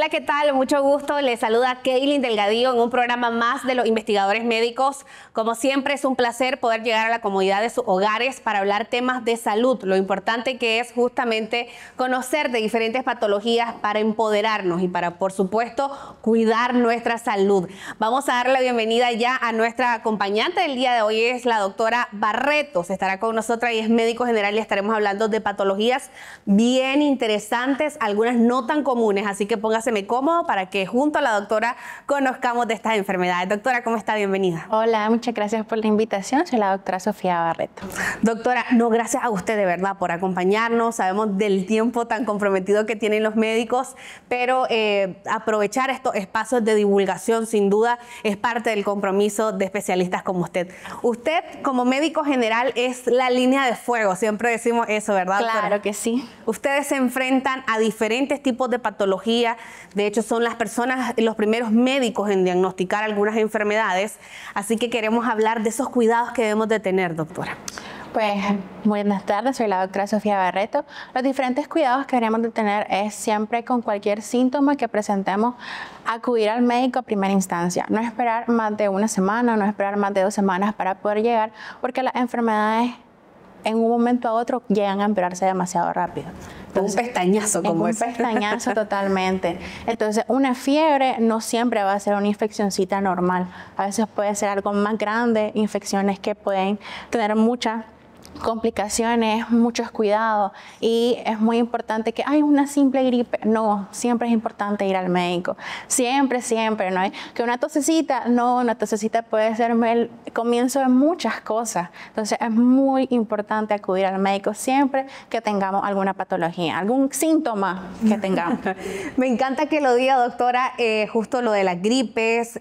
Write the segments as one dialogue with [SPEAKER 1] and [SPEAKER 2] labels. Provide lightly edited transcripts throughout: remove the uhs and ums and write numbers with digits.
[SPEAKER 1] Hola, ¿qué tal? Mucho gusto. Les saluda Kaylin Delgadillo en un programa más de los investigadores médicos. Como siempre, es un placer poder llegar a la comodidad de sus hogares para hablar temas de salud. Lo importante que es justamente conocer de diferentes patologías para empoderarnos y para, por supuesto, cuidar nuestra salud. Vamos a dar la bienvenida ya a nuestra acompañante del día de hoy, es la doctora Barreto. Se estará con nosotros y es médico general y estaremos hablando de patologías bien interesantes, algunas no tan comunes, así que póngaseme cómodo para que junto a la doctora conozcamos de estas enfermedades. Doctora, ¿cómo está? Bienvenida.
[SPEAKER 2] Hola, muchas gracias por la invitación. Soy la doctora Sofía Barreto.
[SPEAKER 1] Doctora, no, gracias a usted de verdad por acompañarnos. Sabemos del tiempo tan comprometido que tienen los médicos, pero aprovechar estos espacios de divulgación sin duda es parte del compromiso de especialistas como usted. Usted como médico general es la línea de fuego, siempre decimos eso, ¿verdad, doctora?
[SPEAKER 2] Claro que sí.
[SPEAKER 1] Ustedes se enfrentan a diferentes tipos de patología. De hecho, son las personas, los primeros médicos en diagnosticar algunas enfermedades. Así que queremos hablar de esos cuidados que debemos de tener, doctora.
[SPEAKER 2] Pues buenas tardes, soy la doctora Sofía Barreto. Los diferentes cuidados que debemos de tener es siempre con cualquier síntoma que presentemos acudir al médico a primera instancia. No esperar más de una semana, no esperar más de 2 semanas para poder llegar, porque las enfermedades en un momento a otro llegan a empeorarse demasiado rápido.
[SPEAKER 1] Entonces, un pestañazo como ese.
[SPEAKER 2] Un pestañazo totalmente. Entonces, una fiebre no siempre va a ser una infeccioncita normal. A veces puede ser algo más grande, infecciones que pueden tener muchas complicaciones, muchos cuidados, y es muy importante que hay una simple gripe. No, siempre es importante ir al médico. Siempre, ¿no? Que una tosecita, no, una tosecita puede ser el comienzo de muchas cosas. Entonces es muy importante acudir al médico siempre que tengamos alguna patología, algún síntoma que tengamos.
[SPEAKER 1] Me encanta que lo diga, doctora, justo lo de las gripes,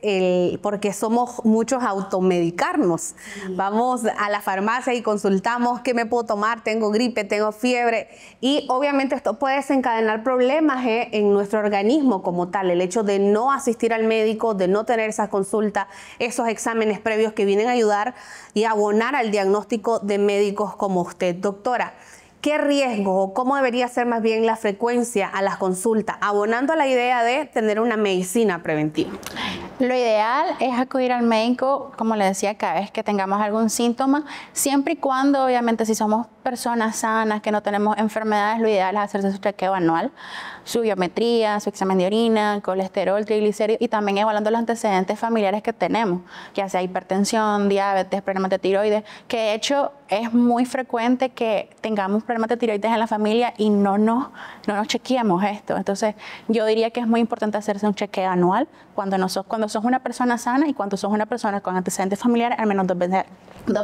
[SPEAKER 1] porque somos muchos a automedicarnos. Vamos a la farmacia y consultamos qué me puedo tomar, tengo gripe, tengo fiebre, y obviamente esto puede desencadenar problemas en nuestro organismo como tal. El hecho de no asistir al médico, de no tener esa consulta, esos exámenes previos que vienen a ayudar y abonar al diagnóstico de médicos como usted. Doctora, ¿qué riesgo o cómo debería ser más bien la frecuencia a las consultas, abonando a la idea de tener una medicina preventiva?
[SPEAKER 2] Lo ideal es acudir al médico, como le decía, cada vez que tengamos algún síntoma, siempre y cuando, obviamente, si somos personas sanas, que no tenemos enfermedades, lo ideal es hacerse su chequeo anual, su biometría, su examen de orina, colesterol, triglicéridos, y también evaluando los antecedentes familiares que tenemos, ya sea hipertensión, diabetes, problemas de tiroides, que de hecho es muy frecuente que tengamos problemas de tiroides en la familia y no nos chequeamos esto. Entonces, yo diría que es muy importante hacerse un chequeo anual cuando sos una persona sana y cuando sos una persona con antecedentes familiares, al menos dos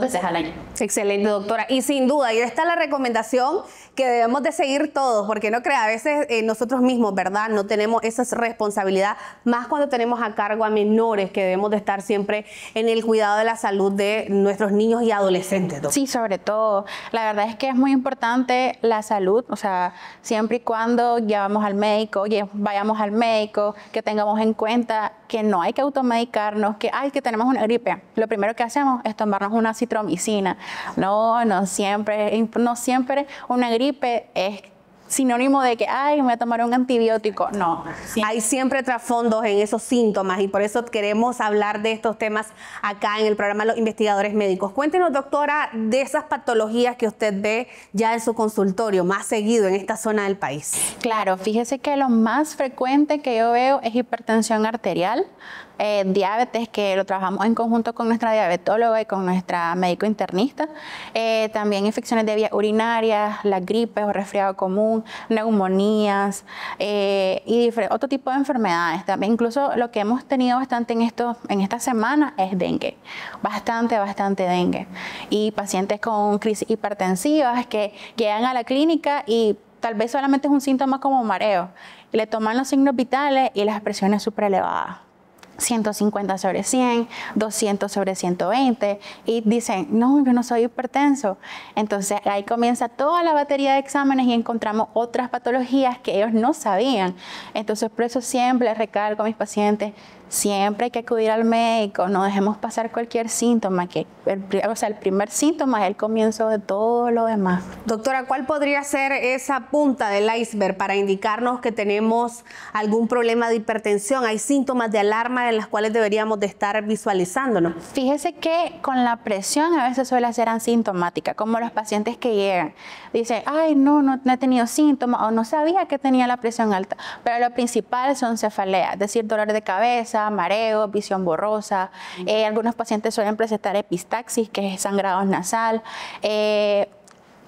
[SPEAKER 2] veces al año.
[SPEAKER 1] Excelente, doctora. Y sin duda, y esta es la recomendación que debemos de seguir todos, porque no crea, a veces nosotros mismos, ¿verdad?, no tenemos esa responsabilidad, más cuando tenemos a cargo a menores, que debemos de estar siempre en el cuidado de la salud de nuestros niños y adolescentes, doctora.
[SPEAKER 2] Sí, sobre todo. La verdad es que es muy importante la salud, o sea, siempre y cuando vayamos al médico, que tengamos en cuenta que no hay que automedicarnos, que tenemos una gripe. Lo primero que hacemos es tomarnos una citromicina. No siempre una gripe es sinónimo de que, me voy a tomar un antibiótico. No.
[SPEAKER 1] Hay siempre trasfondos en esos síntomas y por eso queremos hablar de estos temas acá en el programa Los Investigadores Médicos. Cuéntenos, doctora, de esas patologías que usted ve ya en su consultorio más seguido en esta zona del país.
[SPEAKER 2] Claro, fíjese que lo más frecuente que yo veo es hipertensión arterial, diabetes, que lo trabajamos en conjunto con nuestra diabetóloga y con nuestra médico internista, también infecciones de vías urinarias, las gripes o resfriado común, neumonías y otro tipo de enfermedades. También incluso lo que hemos tenido bastante en esta semana es dengue, bastante dengue, y pacientes con crisis hipertensivas que llegan a la clínica y tal vez solamente es un síntoma como mareo, y le toman los signos vitales y las presiones súper elevadas. 150/100, 200/120, y dicen, no, yo no soy hipertenso. Entonces ahí comienza toda la batería de exámenes y encontramos otras patologías que ellos no sabían. Entonces por eso siempre les recalco a mis pacientes, siempre hay que acudir al médico, no dejemos pasar cualquier síntoma, que el primer síntoma es el comienzo de todo lo demás.
[SPEAKER 1] Doctora, ¿cuál podría ser esa punta del iceberg para indicarnos que tenemos algún problema de hipertensión? ¿Hay síntomas de alarma en las cuales deberíamos de estar visualizándonos?
[SPEAKER 2] Fíjese que con la presión a veces suele ser asintomática, como los pacientes que llegan. Dicen, ay, no he tenido síntomas o no sabía que tenía la presión alta. Pero lo principal son cefaleas, es decir, dolor de cabeza, mareo, visión borrosa. Algunos pacientes suelen presentar epistaxis, que es sangrado nasal.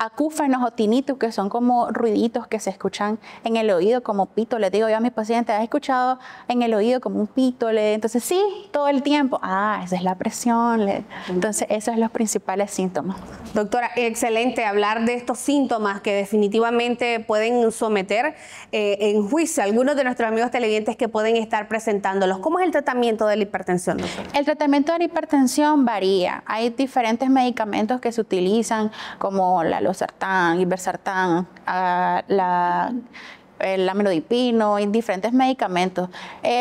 [SPEAKER 2] Acúfenos o tinnitus, que son como ruiditos que se escuchan en el oído como pito. Les digo yo a mis pacientes, ¿has escuchado en el oído como un pito? Entonces, sí, todo el tiempo. Esa es la presión. Entonces, esos son los principales síntomas.
[SPEAKER 1] Doctora, excelente hablar de estos síntomas que definitivamente pueden someter en juicio a algunos de nuestros amigos televidentes que pueden estar presentándolos. ¿Cómo es el tratamiento de la hipertensión, doctora?
[SPEAKER 2] El tratamiento de la hipertensión varía. Hay diferentes medicamentos que se utilizan, como la losartán, irbesartán, el amlodipino y diferentes medicamentos.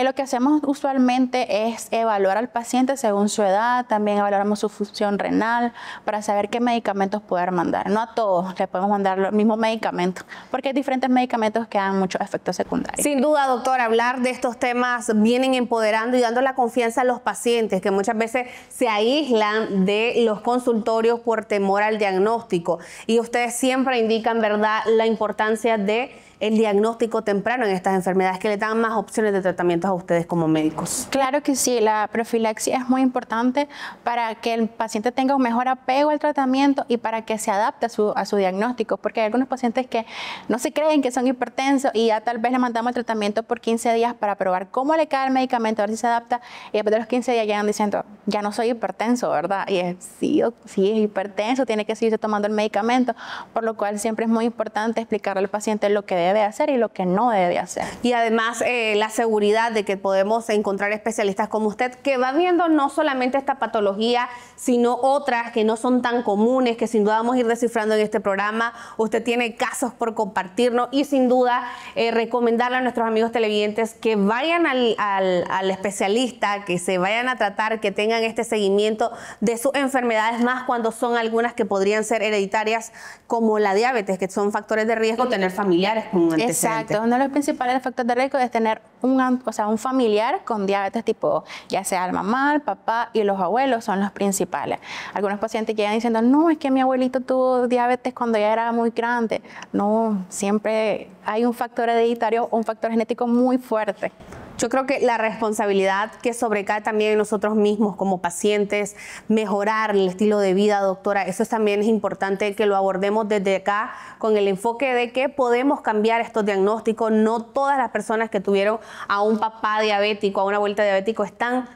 [SPEAKER 2] Lo que hacemos usualmente es evaluar al paciente según su edad, también evaluamos su función renal para saber qué medicamentos poder mandar. No a todos le podemos mandar los mismos medicamentos, porque hay diferentes medicamentos que dan muchos efectos secundarios.
[SPEAKER 1] Sin duda, doctora, hablar de estos temas vienen empoderando y dando la confianza a los pacientes que muchas veces se aíslan de los consultorios por temor al diagnóstico. Y ustedes siempre indican, ¿verdad?, la importancia de el diagnóstico temprano en estas enfermedades, que le dan más opciones de tratamientos a ustedes como médicos.
[SPEAKER 2] Claro que sí, la profilaxis es muy importante para que el paciente tenga un mejor apego al tratamiento y para que se adapte a su diagnóstico, porque hay algunos pacientes que no se creen que son hipertensos y ya tal vez le mandamos el tratamiento por 15 días para probar cómo le cae el medicamento, a ver si se adapta, y después de los 15 días llegan diciendo, ya no soy hipertenso, ¿verdad? Y sí, es hipertenso, tiene que seguirse tomando el medicamento, por lo cual siempre es muy importante explicarle al paciente lo que debe hacer y lo que no debe hacer.
[SPEAKER 1] Y además la seguridad de que podemos encontrar especialistas como usted, que va viendo no solamente esta patología, sino otras que no son tan comunes, que sin duda vamos a ir descifrando en este programa. Usted tiene casos por compartirnos y sin duda recomendarle a nuestros amigos televidentes que vayan al especialista, que se vayan a tratar, que tengan este seguimiento de sus enfermedades, más cuando son algunas que podrían ser hereditarias, como la diabetes, que son factores de riesgo, tener familiares con un antecedente.
[SPEAKER 2] Exacto, uno de los principales factores de riesgo es tener un familiar con diabetes tipo, ya sea el mamá, el papá y los abuelos son los principales. Algunos pacientes llegan diciendo, no, es que mi abuelito tuvo diabetes cuando ya era muy grande. No, siempre hay un factor hereditario, un factor genético muy fuerte.
[SPEAKER 1] Yo creo que la responsabilidad que sobrecae también en nosotros mismos como pacientes, mejorar el estilo de vida, doctora, eso también es importante que lo abordemos desde acá con el enfoque de que podemos cambiar estos diagnósticos. No todas las personas que tuvieron a un papá diabético, a una abuelita diabético, están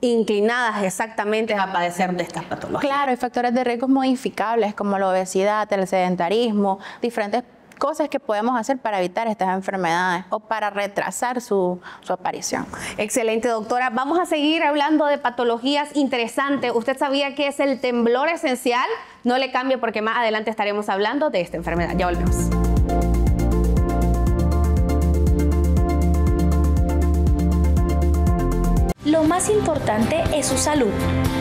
[SPEAKER 1] inclinadas exactamente a padecer de estas patologías.
[SPEAKER 2] Claro, hay factores de riesgo modificables como la obesidad, el sedentarismo, diferentes cosas que podemos hacer para evitar estas enfermedades o para retrasar su aparición.
[SPEAKER 1] Excelente, doctora. Vamos a seguir hablando de patologías interesantes. ¿Usted sabía que es el temblor esencial? No le cambie porque más adelante estaremos hablando de esta enfermedad. Ya volvemos.
[SPEAKER 3] Lo más importante es su salud.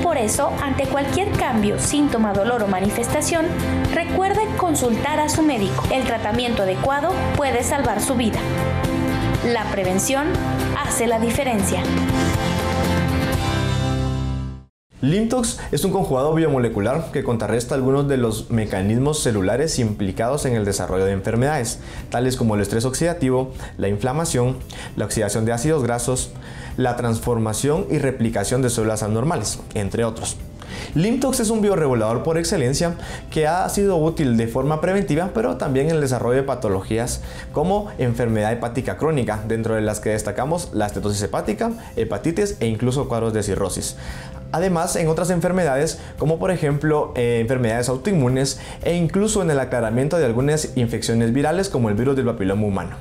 [SPEAKER 3] Por eso, ante cualquier cambio, síntoma, dolor o manifestación, recuerde consultar a su médico. El tratamiento adecuado puede salvar su vida. La prevención hace la diferencia.
[SPEAKER 4] Limtox es un conjugado biomolecular que contrarresta algunos de los mecanismos celulares implicados en el desarrollo de enfermedades, tales como el estrés oxidativo, la inflamación, la oxidación de ácidos grasos, la transformación y replicación de células anormales, entre otros. Limtox es un bioregulador por excelencia que ha sido útil de forma preventiva, pero también en el desarrollo de patologías como enfermedad hepática crónica, dentro de las que destacamos la estenosis hepática, hepatitis e incluso cuadros de cirrosis. Además, en otras enfermedades, como por ejemplo enfermedades autoinmunes e incluso en el aclaramiento de algunas infecciones virales como el virus del papiloma humano.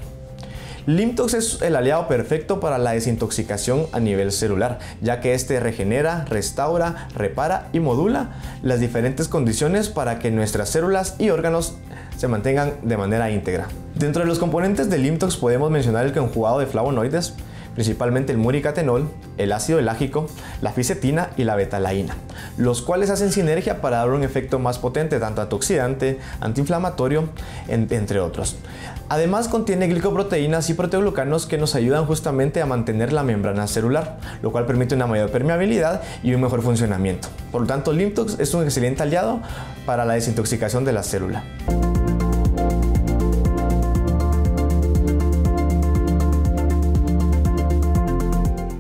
[SPEAKER 4] Limtox es el aliado perfecto para la desintoxicación a nivel celular, ya que este regenera, restaura, repara y modula las diferentes condiciones para que nuestras células y órganos se mantengan de manera íntegra. Dentro de los componentes de Limtox podemos mencionar el conjugado de flavonoides, principalmente el muricatenol, el ácido elágico, la fisetina y la betalaína, los cuales hacen sinergia para dar un efecto más potente, tanto antioxidante, antiinflamatorio, entre otros. Además contiene glicoproteínas y proteoglucanos que nos ayudan justamente a mantener la membrana celular, lo cual permite una mayor permeabilidad y un mejor funcionamiento. Por lo tanto, Limtox es un excelente aliado para la desintoxicación de la célula.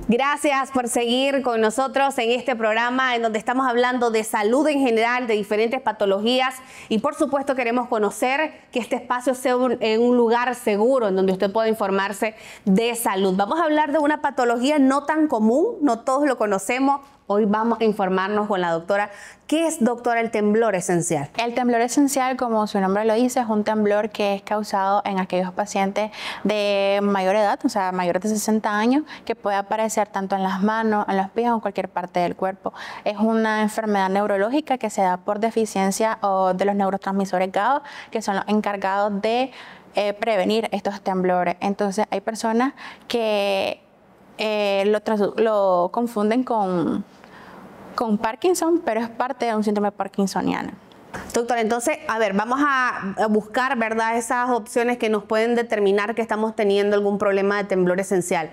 [SPEAKER 1] Gracias por seguir con nosotros en este programa en donde estamos hablando de salud en general, de diferentes patologías y por supuesto queremos conocer que este espacio sea un lugar seguro en donde usted pueda informarse de salud. Vamos a hablar de una patología no tan común, no todos lo conocemos. Hoy vamos a informarnos con la doctora. ¿Qué es, doctora, el temblor esencial?
[SPEAKER 2] El temblor esencial, como su nombre lo dice, es un temblor que es causado en aquellos pacientes de mayor edad, o sea, mayores de 60 años, que puede aparecer tanto en las manos, en los pies o en cualquier parte del cuerpo. Es una enfermedad neurológica que se da por deficiencia de los neurotransmisores GABA, que son los encargados de prevenir estos temblores. Entonces, hay personas que lo confunden con Parkinson, pero es parte de un síndrome parkinsoniano.
[SPEAKER 1] Doctora, entonces, a ver, vamos a buscar, ¿verdad?, esas opciones que nos pueden determinar que estamos teniendo algún problema de temblor esencial.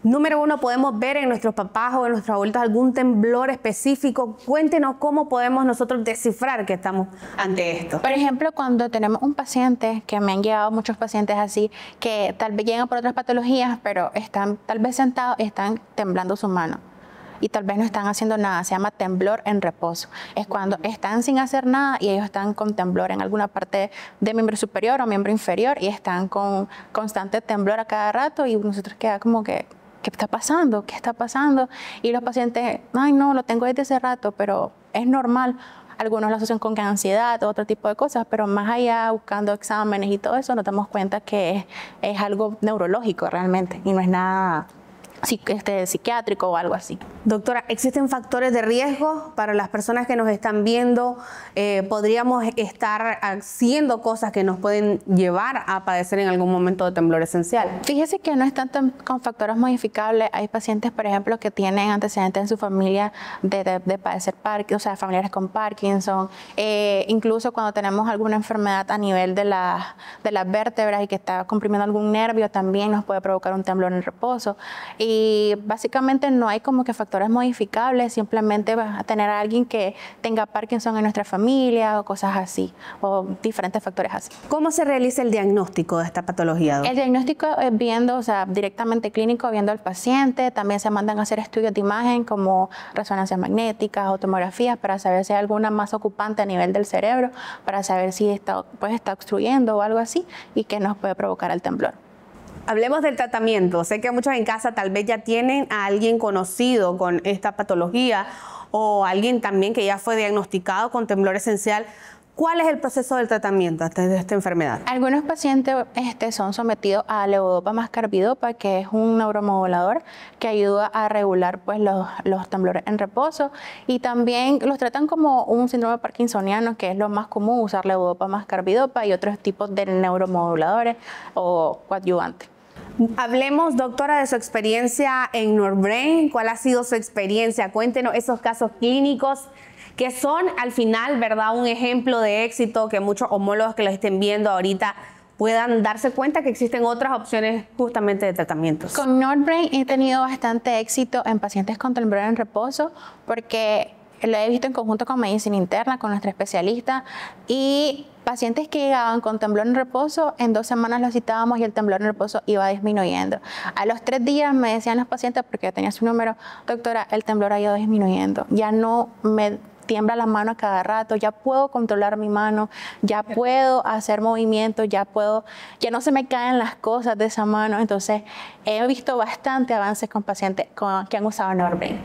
[SPEAKER 1] Número uno, podemos ver en nuestros papás o en nuestros abuelitos algún temblor específico. Cuéntenos cómo podemos nosotros descifrar que estamos ante esto.
[SPEAKER 2] Por ejemplo, cuando tenemos un paciente, que me han llegado muchos pacientes así, que tal vez llegan por otras patologías, pero están tal vez sentados y están temblando su mano. Y tal vez no están haciendo nada, se llama temblor en reposo. Es cuando están sin hacer nada y ellos están con temblor en alguna parte de miembro superior o miembro inferior y están con constante temblor a cada rato y nosotros queda como que, ¿qué está pasando? ¿Qué está pasando? Y los pacientes, ay no, lo tengo desde hace rato, pero es normal. Algunos lo asocian con ansiedad o otro tipo de cosas, pero más allá, buscando exámenes y todo eso, nos damos cuenta que es algo neurológico realmente y no es nada psiquiátrico o algo así.
[SPEAKER 1] Doctora, ¿existen factores de riesgo para las personas que nos están viendo? ¿Podríamos estar haciendo cosas que nos pueden llevar a padecer en algún momento de temblor esencial?
[SPEAKER 2] Fíjese que no es tanto con factores modificables. Hay pacientes, por ejemplo, que tienen antecedentes en su familia de padecer Parkinson, o sea, familiares con Parkinson. Incluso cuando tenemos alguna enfermedad a nivel de las vértebras y que está comprimiendo algún nervio, también nos puede provocar un temblor en reposo. Y básicamente no hay como que factores modificables, simplemente vas a tener a alguien que tenga Parkinson en nuestra familia o cosas así, o diferentes factores así.
[SPEAKER 1] ¿Cómo se realiza el diagnóstico de esta patología, doctora?
[SPEAKER 2] El diagnóstico es viendo, o sea, directamente clínico, viendo al paciente. También se mandan a hacer estudios de imagen como resonancias magnéticas o tomografías para saber si hay alguna masa ocupante a nivel del cerebro, para saber si está obstruyendo o algo así y que nos puede provocar el temblor.
[SPEAKER 1] Hablemos del tratamiento. Sé que muchos en casa tal vez ya tienen a alguien conocido con esta patología o alguien también que ya fue diagnosticado con temblor esencial. ¿Cuál es el proceso del tratamiento de esta enfermedad?
[SPEAKER 2] Algunos pacientes son sometidos a levodopa más carbidopa, que es un neuromodulador que ayuda a regular pues, los temblores en reposo, y también los tratan como un síndrome parkinsoniano, que es lo más común, usar levodopa más carbidopa y otros tipos de neuromoduladores o coadyuvantes.
[SPEAKER 1] Hablemos, doctora, de su experiencia en Norbrain. ¿Cuál ha sido su experiencia? Cuéntenos esos casos clínicos que son al final, ¿verdad?, un ejemplo de éxito, que muchos homólogos que lo estén viendo ahorita puedan darse cuenta que existen otras opciones justamente de tratamientos.
[SPEAKER 2] Con Norbrain he tenido bastante éxito en pacientes con temblor en reposo porque lo he visto en conjunto con medicina interna, con nuestra especialista, y pacientes que llegaban con temblor en reposo, en 2 semanas los citábamos y el temblor en reposo iba disminuyendo. A los 3 días me decían los pacientes, porque yo tenía su número, doctora, el temblor ha ido disminuyendo, ya no me tiembla la mano a cada rato, ya puedo controlar mi mano, ya puedo hacer movimientos, ya no se me caen las cosas de esa mano. Entonces, he visto bastante avances con pacientes que han usado Norbrain.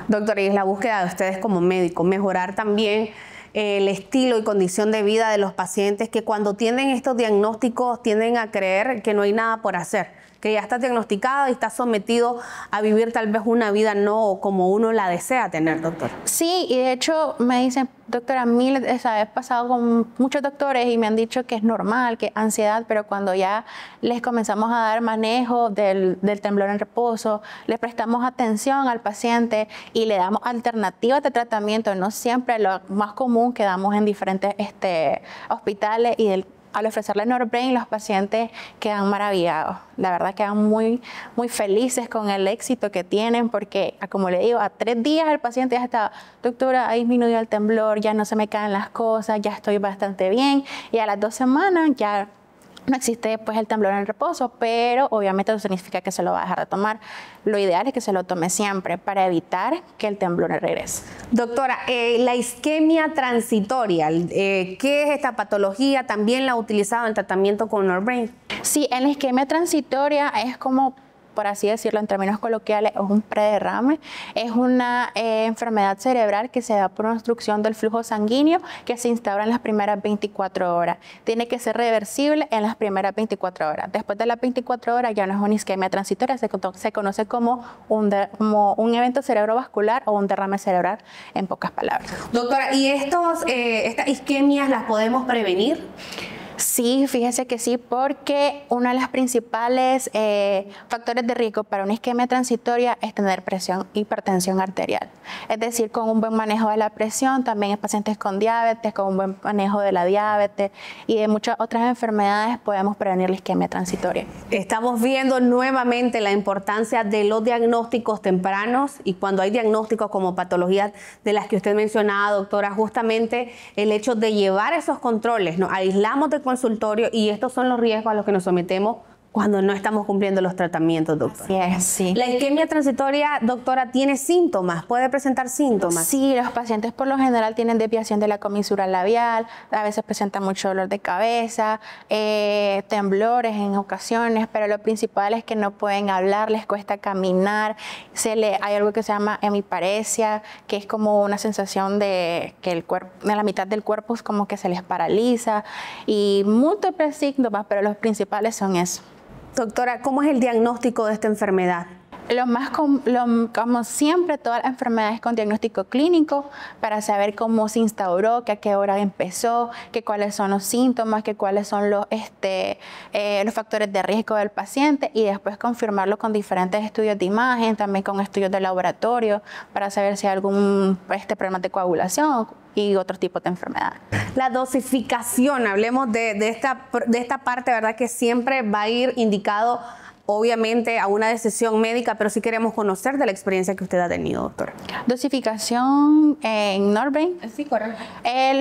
[SPEAKER 1] Doctora, y es la búsqueda de ustedes como médicos, mejorar también el estilo y condición de vida de los pacientes que cuando tienen estos diagnósticos tienden a creer que no hay nada por hacer, que ya estás diagnosticado y estás sometido a vivir tal vez una vida no como uno la desea tener, doctor.
[SPEAKER 2] Sí, y de hecho me dicen, doctora, a mí he pasado con muchos doctores y me han dicho que es normal, que es ansiedad, pero cuando ya les comenzamos a dar manejo del temblor en reposo, le prestamos atención al paciente y le damos alternativas de tratamiento, no siempre lo más común que damos en diferentes hospitales, y al ofrecerle Norbrain, los pacientes quedan maravillados. La verdad quedan muy, muy felices con el éxito que tienen, porque, como le digo, a 3 días el paciente ya está, doctora, ha disminuido el temblor, ya no se me caen las cosas, ya estoy bastante bien. Y a las 2 semanas ya no existe pues el temblor en reposo, pero obviamente eso significa que se lo va a dejar de tomar. Lo ideal es que se lo tome siempre para evitar que el temblor regrese.
[SPEAKER 1] Doctora, la isquemia transitoria, ¿qué es esta patología? ¿También la ha utilizado en tratamiento con Norbrain?
[SPEAKER 2] Sí, en la isquemia transitoria es como, por así decirlo en términos coloquiales, es un prederrame, es una enfermedad cerebral que se da por una obstrucción del flujo sanguíneo que se instaura en las primeras 24 horas. Tiene que ser reversible en las primeras 24 horas. Después de las 24 horas ya no es una isquemia transitoria, se conoce como un evento cerebrovascular o un derrame cerebral, en pocas palabras.
[SPEAKER 1] Doctora, ¿y estas isquemias las podemos prevenir?
[SPEAKER 2] Sí, fíjese que sí, porque uno de los principales factores de riesgo para una isquemia transitoria es tener presión, hipertensión arterial. Es decir, con un buen manejo de la presión, también en pacientes con diabetes, con un buen manejo de la diabetes y de muchas otras enfermedades podemos prevenir la isquemia transitoria.
[SPEAKER 1] Estamos viendo nuevamente la importancia de los diagnósticos tempranos, y cuando hay diagnósticos como patologías de las que usted mencionaba, doctora, justamente el hecho de llevar esos controles, nos aislamos del consultorio y estos son los riesgos a los que nos sometemos cuando no estamos cumpliendo los tratamientos, doctora.
[SPEAKER 2] Así es, sí.
[SPEAKER 1] La isquemia transitoria, doctora, ¿tiene síntomas? ¿Puede presentar síntomas?
[SPEAKER 2] Sí, los pacientes por lo general tienen desviación de la comisura labial, a veces presentan mucho dolor de cabeza, temblores en ocasiones, pero lo principal es que no pueden hablar, les cuesta caminar, hay algo que se llama hemiparesia, que es como una sensación de que el cuerpo, en la mitad del cuerpo es como que se les paraliza, y múltiples síntomas, pero los principales son eso.
[SPEAKER 1] Doctora, ¿cómo es el diagnóstico de esta enfermedad?
[SPEAKER 2] Como siempre, todas las enfermedades con diagnóstico clínico, para saber cómo se instauró, que a qué hora empezó, que cuáles son los síntomas, que cuáles son los factores de riesgo del paciente, y después confirmarlo con diferentes estudios de imagen, también con estudios de laboratorio, para saber si hay algún problema de coagulación y otros tipos de enfermedades.
[SPEAKER 1] La dosificación, hablemos de esta parte, ¿verdad? Que siempre va a ir indicado obviamente a una decisión médica, pero sí queremos conocer de la experiencia que usted ha tenido, doctora.
[SPEAKER 2] Dosificación en Norbrain.
[SPEAKER 1] Sí, correcto.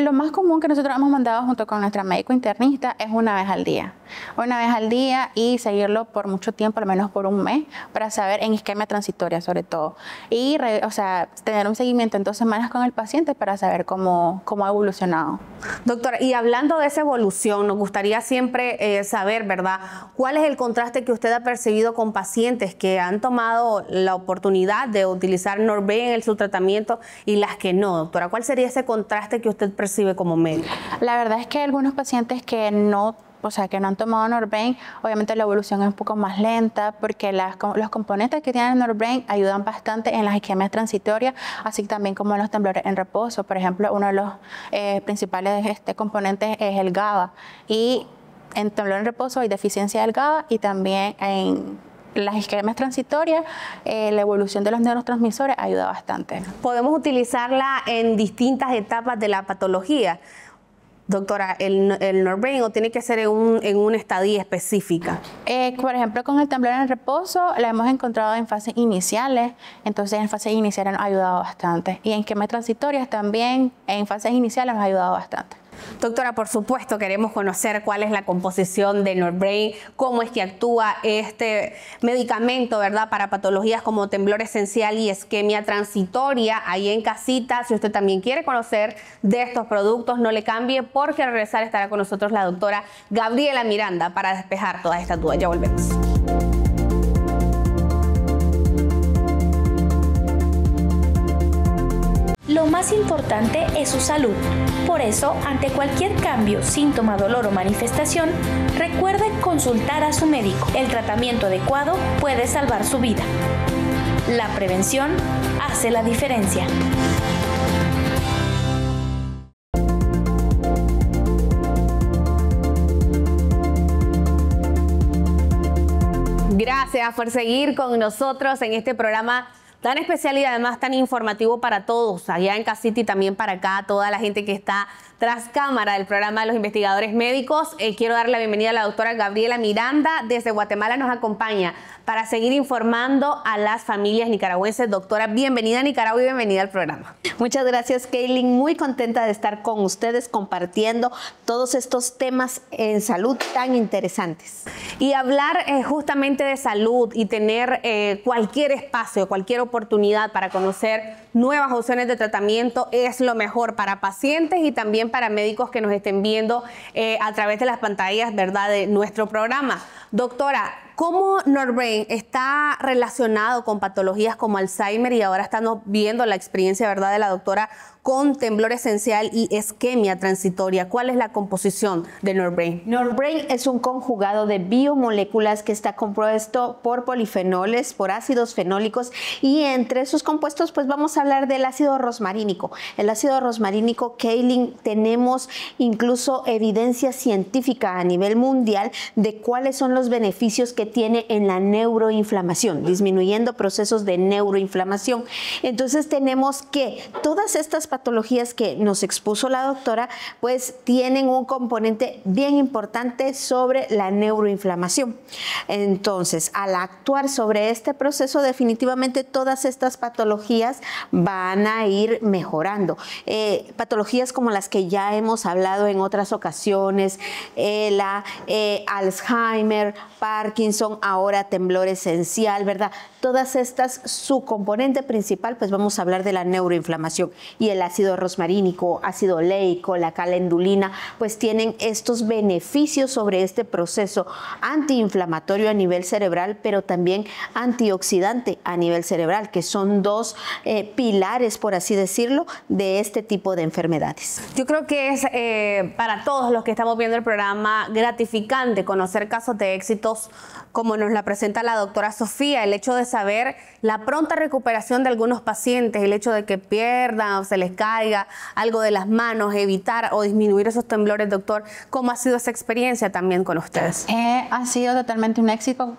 [SPEAKER 2] Lo más común que nosotros hemos mandado junto con nuestra médico internista es una vez al día. Una vez al día, y seguirlo por mucho tiempo, al menos por un mes, para saber en isquemia transitoria sobre todo. Y tener un seguimiento en 2 semanas con el paciente para saber cómo ha evolucionado.
[SPEAKER 1] Doctora, y hablando de esa evolución, nos gustaría siempre saber, ¿verdad?, cuál es el contraste que usted ha percibido con pacientes que han tomado la oportunidad de utilizar Norbrain en su tratamiento y las que no, doctora. ¿Cuál sería ese contraste que usted percibe como médico?
[SPEAKER 2] La verdad es que hay algunos pacientes que no han tomado Norbrain, obviamente la evolución es un poco más lenta, porque los componentes que tienen Norbrain ayudan bastante en las isquemias transitorias, así también como en los temblores en reposo. Por ejemplo, uno de los principales componentes es el GABA, y en temblor en reposo hay deficiencia del GABA, y también en las isquemias transitorias la evolución de los neurotransmisores ayuda bastante.
[SPEAKER 1] ¿Podemos utilizarla en distintas etapas de la patología, doctora, el Norbrain, o tiene que ser en una estadía específica?
[SPEAKER 2] Por ejemplo, con el temblor en reposo la hemos encontrado en fases iniciales, entonces en fases iniciales nos ha ayudado bastante, y en isquemias transitorias también en fases iniciales nos ha ayudado bastante.
[SPEAKER 1] Doctora, por supuesto queremos conocer cuál es la composición de Norbrain, cómo es que actúa este medicamento, ¿verdad?, para patologías como temblor esencial y isquemia transitoria. Ahí en casita, si usted también quiere conocer de estos productos, no le cambie, porque al regresar estará con nosotros la doctora Gabriela Miranda para despejar todas estas dudas. Ya volvemos.
[SPEAKER 3] Lo más importante es su salud. Por eso, ante cualquier cambio, síntoma, dolor o manifestación, recuerde consultar a su médico. El tratamiento adecuado puede salvar su vida. La prevención hace la diferencia.
[SPEAKER 1] Gracias por seguir con nosotros en este programa tan especial y además tan informativo para todos, allá en casita y también para acá, toda la gente que está tras cámara del programa de los investigadores médicos. Quiero darle la bienvenida a la doctora Gabriela Miranda, desde Guatemala nos acompaña para seguir informando a las familias nicaragüenses. Doctora, bienvenida a Nicaragua y bienvenida al programa.
[SPEAKER 5] Muchas gracias, Kaylin. Muy contenta de estar con ustedes compartiendo todos estos temas en salud tan interesantes.
[SPEAKER 1] Y hablar justamente de salud y tener cualquier espacio, cualquier oportunidad para conocer nuevas opciones de tratamiento es lo mejor para pacientes y también para médicos que nos estén viendo a través de las pantallas, ¿verdad?, de nuestro programa. Doctora, ¿cómo Norbrain está relacionado con patologías como Alzheimer? Y ahora estamos viendo la experiencia, ¿verdad?, de la doctora con temblor esencial y isquemia transitoria. ¿Cuál es la composición de Norbrain?
[SPEAKER 5] Norbrain es un conjugado de biomoléculas que está compuesto por polifenoles, por ácidos fenólicos, y entre esos compuestos pues vamos a hablar del ácido rosmarínico. El ácido rosmarínico, Kaylin, tenemos incluso evidencia científica a nivel mundial de cuáles son los beneficios que tiene en la neuroinflamación, disminuyendo procesos de neuroinflamación. Entonces tenemos que todas estas patologías que nos expuso la doctora, pues tienen un componente bien importante sobre la neuroinflamación. Entonces, al actuar sobre este proceso, definitivamente todas estas patologías van a ir mejorando. Patologías como las que ya hemos hablado en otras ocasiones, Alzheimer, Parkinson, ahora temblor esencial, ¿verdad? Todas estas, su componente principal, pues vamos a hablar de la neuroinflamación, y el ácido rosmarínico, ácido oleico, la calendulina, pues tienen estos beneficios sobre este proceso antiinflamatorio a nivel cerebral, pero también antioxidante a nivel cerebral, que son dos pilares, por así decirlo, de este tipo de enfermedades.
[SPEAKER 1] Yo creo que es para todos los que estamos viendo el programa gratificante conocer casos de éxitos como nos la presenta la doctora Sofía, el hecho de saber la pronta recuperación de algunos pacientes, el hecho de que pierdan o se les caiga algo de las manos, evitar o disminuir esos temblores. Doctor, ¿cómo ha sido esa experiencia también con ustedes?
[SPEAKER 2] Ha sido totalmente un éxito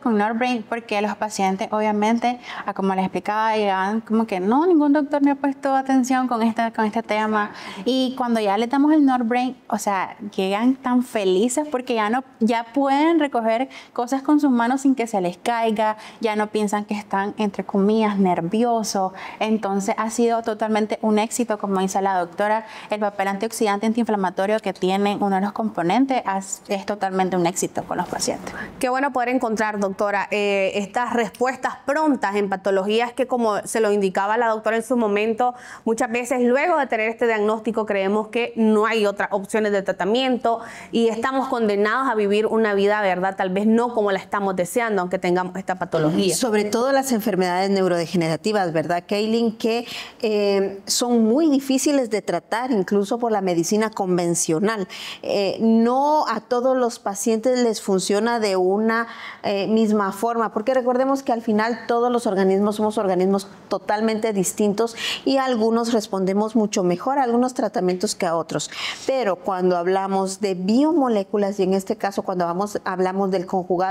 [SPEAKER 2] con Norbrain, porque los pacientes, obviamente, como les explicaba, llegaban como que no, ningún doctor me ha puesto atención con este tema. Y cuando ya le damos el Norbrain, o sea, llegan tan felices porque ya pueden recoger cosas con sus manos sin que se les caiga, ya no piensan que están, entre comillas, nerviosos. Entonces ha sido totalmente un éxito, como dice la doctora. El papel antioxidante antiinflamatorio que tiene uno de los componentes es totalmente un éxito con los pacientes.
[SPEAKER 1] Qué bueno poder encontrar, doctora, estas respuestas prontas en patologías que, como se lo indicaba la doctora en su momento, muchas veces luego de tener este diagnóstico creemos que no hay otras opciones de tratamiento y estamos condenados a vivir una vida, ¿verdad?, tal vez no como la estamos deseando, aunque tengamos esta patología.
[SPEAKER 5] Sobre todo las enfermedades neurodegenerativas, ¿verdad, Kaylin? Que son muy difíciles de tratar, incluso por la medicina convencional. No a todos los pacientes les funciona de una misma forma, porque recordemos que al final todos los organismos somos organismos totalmente distintos y algunos respondemos mucho mejor a algunos tratamientos que a otros. Pero cuando hablamos de biomoléculas, y en este caso cuando hablamos del conjugado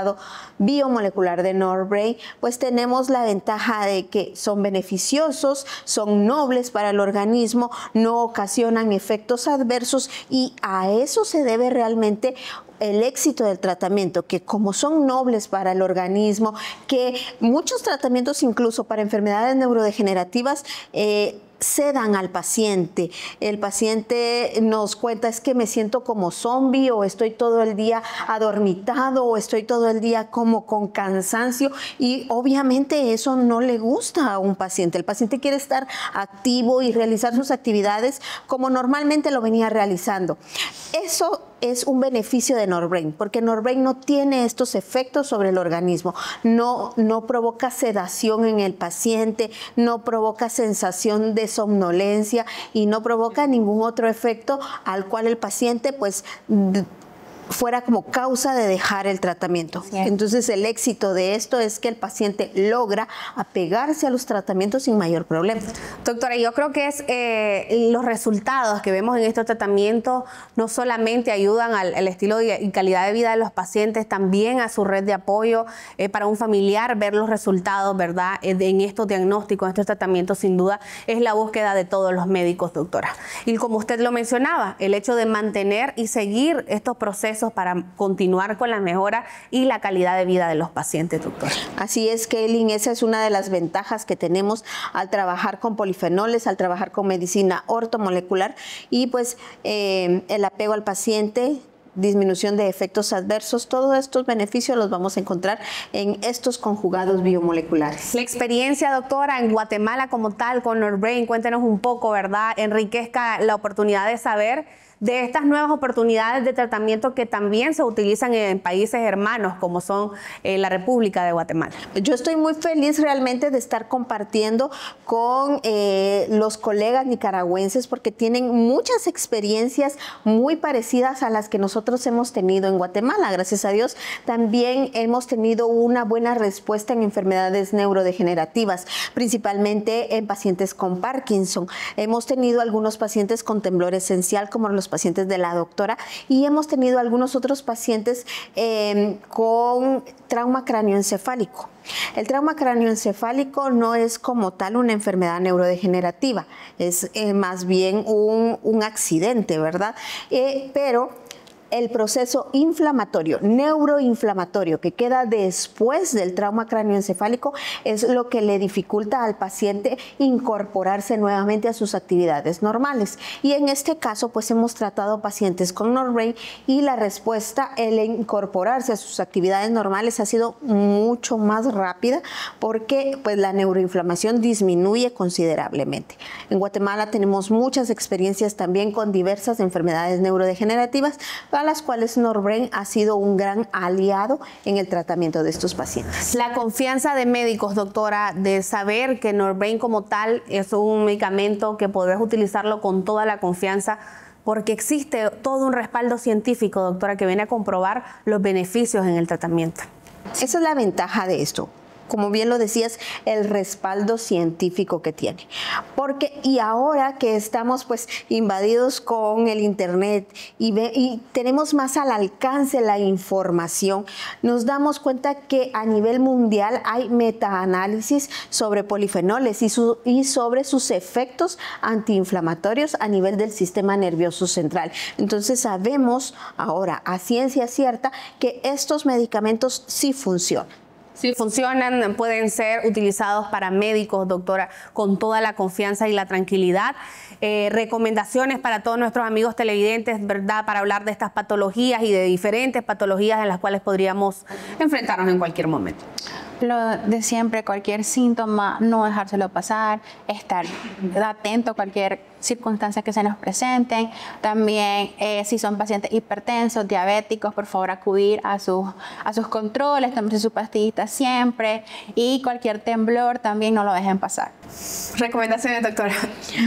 [SPEAKER 5] biomolecular de Norbrain, pues tenemos la ventaja de que son beneficiosos, son nobles para el organismo, no ocasionan efectos adversos, y a eso se debe realmente el éxito del tratamiento, que como son nobles para el organismo, que muchos tratamientos incluso para enfermedades neurodegenerativas cedan al paciente. El paciente nos cuenta, es que me siento como zombie, o estoy todo el día adormitado, o estoy todo el día como con cansancio, y obviamente eso no le gusta a un paciente. El paciente quiere estar activo y realizar sus actividades como normalmente lo venía realizando. Eso es un beneficio de Norbrain, porque Norbrain no tiene estos efectos sobre el organismo, no provoca sedación en el paciente, no provoca sensación de somnolencia y no provoca ningún otro efecto al cual el paciente pues fuera como causa de dejar el tratamiento. Entonces el éxito de esto es que el paciente logra apegarse a los tratamientos sin mayor problema.
[SPEAKER 1] Doctora, yo creo que es los resultados que vemos en estos tratamientos no solamente ayudan al estilo y calidad de vida de los pacientes, también a su red de apoyo para un familiar, ver los resultados, ¿verdad? En estos diagnósticos, en estos tratamientos, sin duda, es la búsqueda de todos los médicos, doctora. Y como usted lo mencionaba, el hecho de mantener y seguir estos procesos para continuar con la mejora y la calidad de vida de los pacientes, doctor.
[SPEAKER 5] Así es, Kaylin, esa es una de las ventajas que tenemos al trabajar con polifenoles, al trabajar con medicina ortomolecular y pues el apego al paciente, disminución de efectos adversos, todos estos beneficios los vamos a encontrar en estos conjugados biomoleculares.
[SPEAKER 1] La experiencia, doctora, en Guatemala como tal con Norbrain, cuéntenos un poco, ¿verdad? Enriquezca la oportunidad de saber de estas nuevas oportunidades de tratamiento que también se utilizan en países hermanos como son la República de Guatemala.
[SPEAKER 5] Yo estoy muy feliz realmente de estar compartiendo con los colegas nicaragüenses porque tienen muchas experiencias muy parecidas a las que nosotros hemos tenido en Guatemala. Gracias a Dios también hemos tenido una buena respuesta en enfermedades neurodegenerativas, principalmente en pacientes con Parkinson. Hemos tenido algunos pacientes con temblor esencial como los pacientes de la doctora y hemos tenido algunos otros pacientes con trauma cráneoencefálico. El trauma cráneoencefálico no es como tal una enfermedad neurodegenerativa, es más bien un accidente, ¿verdad? Pero el proceso inflamatorio, neuroinflamatorio que queda después del trauma cráneoencefálico es lo que le dificulta al paciente incorporarse nuevamente a sus actividades normales. Y en este caso, pues hemos tratado pacientes con Norbrain y la respuesta, el incorporarse a sus actividades normales ha sido mucho más rápida porque pues la neuroinflamación disminuye considerablemente. En Guatemala tenemos muchas experiencias también con diversas enfermedades neurodegenerativas, a las cuales Norbrain ha sido un gran aliado en el tratamiento de estos pacientes.
[SPEAKER 1] La confianza de médicos, doctora, de saber que Norbrain como tal es un medicamento que podés utilizarlo con toda la confianza porque existe todo un respaldo científico, doctora, que viene a comprobar los beneficios en el tratamiento.
[SPEAKER 5] Esa es la ventaja de esto. Como bien lo decías, el respaldo científico que tiene. Y ahora que estamos pues invadidos con el internet y tenemos más al alcance la información, nos damos cuenta que a nivel mundial hay metaanálisis sobre polifenoles y sobre sus efectos antiinflamatorios a nivel del sistema nervioso central. Entonces sabemos ahora a ciencia cierta que estos medicamentos sí funcionan.
[SPEAKER 1] Sí, funcionan, pueden ser utilizados para médicos, doctora, con toda la confianza y la tranquilidad. Recomendaciones para todos nuestros amigos televidentes, ¿verdad? Para hablar de estas patologías y de diferentes patologías en las cuales podríamos enfrentarnos en cualquier momento.
[SPEAKER 2] Lo de siempre, cualquier síntoma, no dejárselo pasar, estar atento a cualquier circunstancia que se nos presenten. También si son pacientes hipertensos, diabéticos, por favor acudir a sus controles, tomarse su pastillita siempre y cualquier temblor también no lo dejen pasar.
[SPEAKER 1] Recomendaciones, doctora.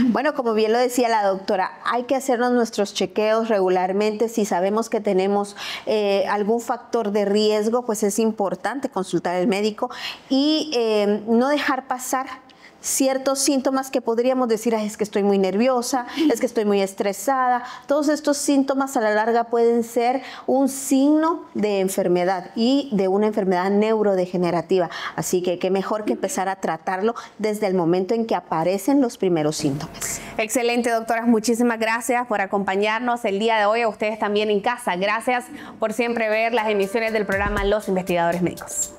[SPEAKER 5] Bueno, como bien lo decía la doctora, hay que hacernos nuestros chequeos regularmente. Si sabemos que tenemos algún factor de riesgo, pues es importante consultar al médico y no dejar pasar ciertos síntomas que podríamos decir, es que estoy muy nerviosa, es que estoy muy estresada. Todos estos síntomas a la larga pueden ser un signo de enfermedad y de una enfermedad neurodegenerativa. Así que qué mejor que empezar a tratarlo desde el momento en que aparecen los primeros síntomas.
[SPEAKER 1] Excelente, doctoras. Muchísimas gracias por acompañarnos el día de hoy. A ustedes también en casa. Gracias por siempre ver las emisiones del programa Los Investigadores Médicos.